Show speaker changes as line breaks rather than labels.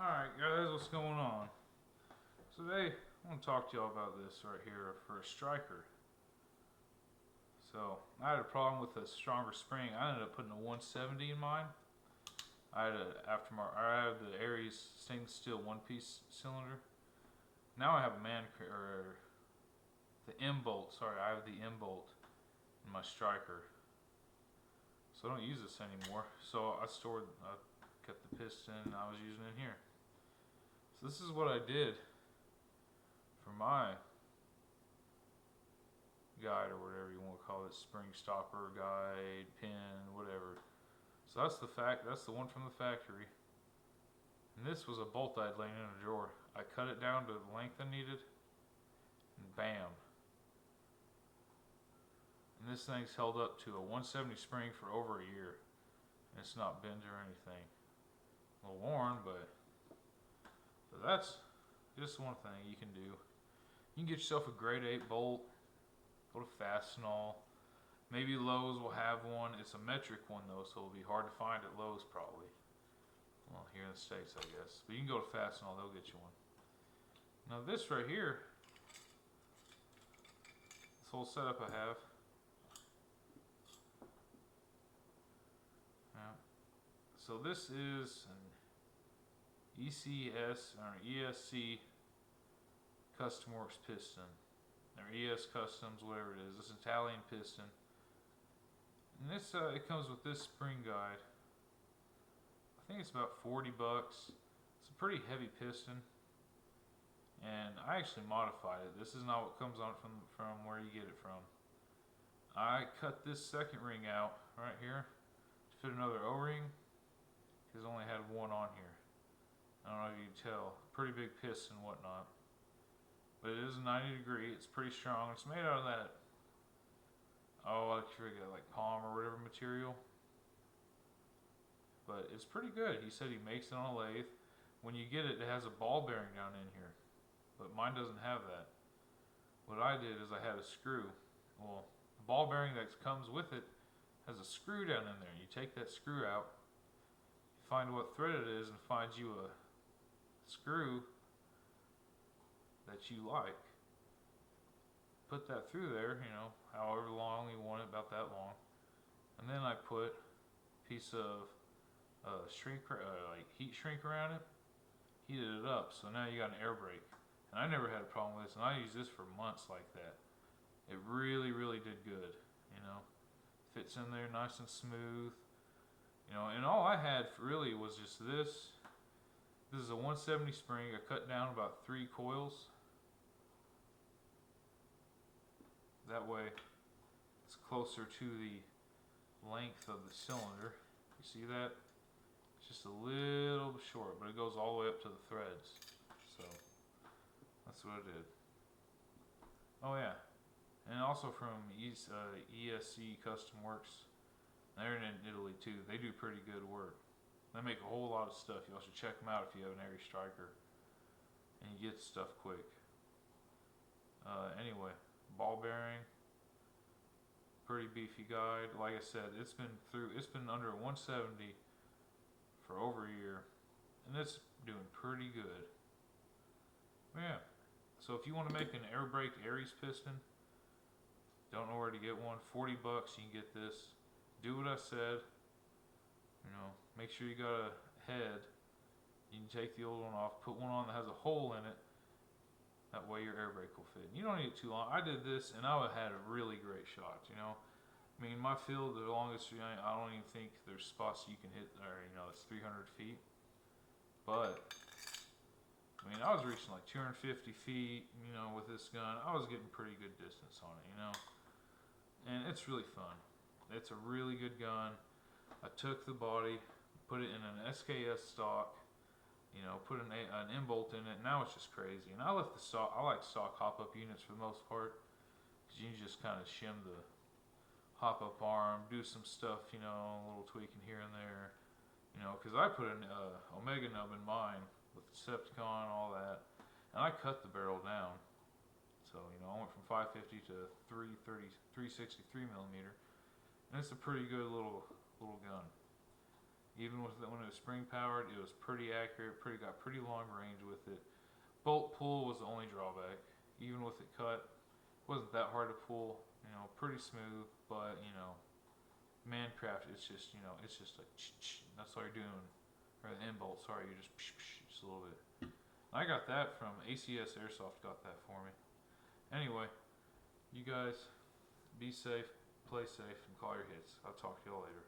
Alright guys, what's going on? So today, I want to talk to y'all about this right here for a striker. So, I had a problem with a stronger spring. I ended up putting a 170 in mine. I had I have the Aries stainless steel one-piece cylinder. Now I have the M bolt. Sorry, I have the M bolt in my striker. So I don't use this anymore. So I kept the piston I was using in here. So this is what I did for my guide, or whatever you want to call it, spring stopper, guide, pin, whatever. So that's the one from the factory. And this was a bolt I'd laying in a drawer. I cut it down to the length I needed, and bam. And this thing's held up to a 170 spring for over a year. And it's not bent or anything. A little worn, but that's just one thing you can do. You can get yourself a grade 8 bolt. Go to Fastenal. Maybe Lowe's will have one. It's a metric one though, so it'll be hard to find at Lowe's probably. Well, here in the States, I guess. But you can go to Fastenal, they'll get you one. Now this right here, this whole setup I have. So this is an E.S.customworks piston. Or E.S. Customs, whatever it is. It's an Italian piston. And this it comes with this spring guide. I think it's about 40 bucks. It's a pretty heavy piston. And I actually modified it. This is not what comes on from where you get it from. I cut this second ring out right here to fit another O-ring, because I only had one on here. I don't know if you can tell. Pretty big piston and whatnot. But it is a 90 degree. It's pretty strong. It's made out of that, I forget, like palm or whatever material. But it's pretty good. He said he makes it on a lathe. When you get it, it has a ball bearing down in here. But mine doesn't have that. What I did is I had a screw. Well, the ball bearing that comes with it has a screw down in there. You take that screw out, find what thread it is, and find you a screw that you like. Put that through there, however long you want it, about that long. And then I put a piece of heat shrink around it, heated it up, so now you got an air brake. And I never had a problem with this, and I used this for months like that. It really, really did good, Fits in there nice and smooth. And all I had really was just this. This is a 170 spring. I cut down about 3 coils. That way it's closer to the length of the cylinder. You see that? It's just a little bit short, but it goes all the way up to the threads. So that's what I did. Oh yeah. And also from E.S.customworks. They're in Italy too. They do pretty good work. They make a whole lot of stuff. You all should check them out if you have an Aries striker. And you get stuff quick. Anyway, ball bearing. Pretty beefy guide. Like I said, it's been under 170 for over a year. And it's doing pretty good. Yeah. So if you want to make an airbrake Aries piston, don't know where to get one, 40 bucks you can get this. Do what I said. Make sure you got a head. You can take the old one off, put one on that has a hole in it. That way your air brake will fit. You don't need it too long. I did this and I had a really great shot, my field, the longest, I don't even think there's spots you can hit there, it's 300 feet. But, I was reaching like 250 feet, with this gun. I was getting pretty good distance on it, And it's really fun. It's a really good gun. I took the body, put it in an SKS stock, put an M bolt in it. Now it's just crazy. And I left the stock. I like stock hop-up units for the most part, because you can just kind of shim the hop-up arm, do some stuff, a little tweaking here and there, because I put an Omega nub in mine with Decepticon and all that, and I cut the barrel down. So, I went from 550 to 363 millimeter. And it's a pretty good little gun. Even with when it was spring powered, it was pretty accurate. Got pretty long range with it. Bolt pull was the only drawback. Even with it cut, it wasn't that hard to pull. You know, pretty smooth. But you know, Mancraft, it's just it's just like that's all you're doing. Or the end bolt, sorry, you just a little bit. I got that from ACS Airsoft. Got that for me. Anyway, you guys be safe, play safe, and call your hits. I'll talk to y'all later.